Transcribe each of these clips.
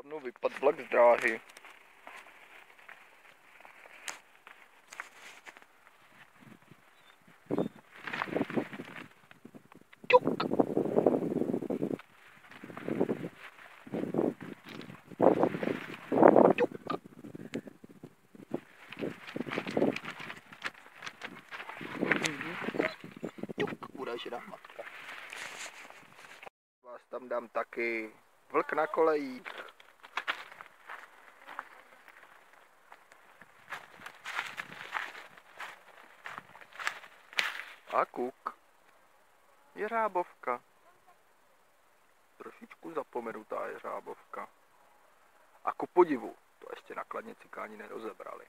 No, vypadl vlak z dráhy. Ťuk. Ťuk. Ťuk, uražená matka. Vás tam dám taky. Vlk na kolejích. A kuk. Jeřábovka. Trošičku zapomenutá jeřábovka. A ku podivu, to ještě na Kladně cikáni nerozebrali.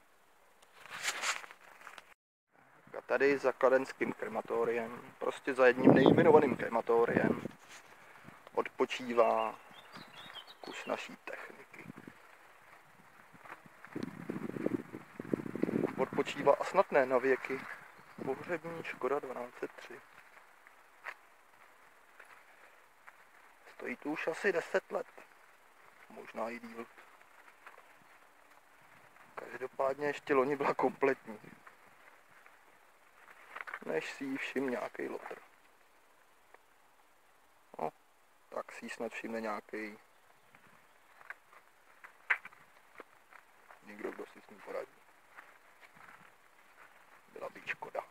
A tady za kladenským krematoriem, prostě za jedním nejmenovaným krematoriem, odpočívá kus naší techniky. Odpočívá a snad ne na věky. Pohřební Škoda 1203. Stojí tu už asi 10 let. Možná i díl. Každopádně ještě loni byla kompletní. Než si ji všim nějaký lotr. No, tak si ji snad všimne nějaký někdo, kdo si s ním poradí. Byla by škoda.